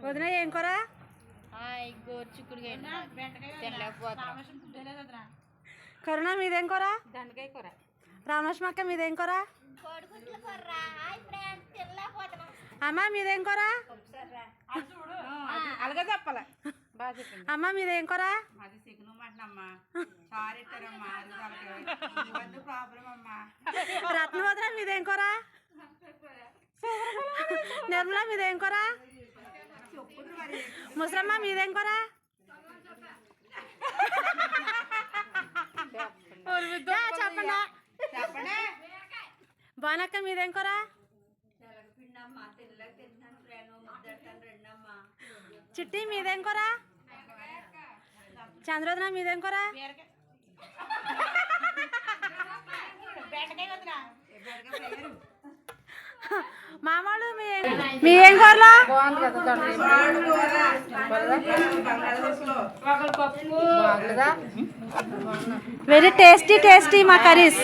వదిన ఏం కూర? కరుణ మీదేం కూర? దొండకాయ కూర. రామలక్ష్మక్క మీదేం కూర? అమ్మ మీదేం కూర? అలాగే చెప్పాలి. బాగా చెప్పింది. అమ్మ మీదేం కూర? మాది చికెన్ మటన్ అమ్మా. సారీ అమ్మా. ప్రాబ్లం అమ్మా. రత్న వదిన మీదేం కూర? నిర్మల మీదేం కూర? ముసరమ్మ మీదేం కూర? చెప్పండి. బానక్క మీదేం కూర? చిట్టి మీదేం కూర? చంద్రోదన మీదేం కూర? మామూలు మీ ఏం కూరలో? వెరీ టేస్టీ మా కర్రీస్.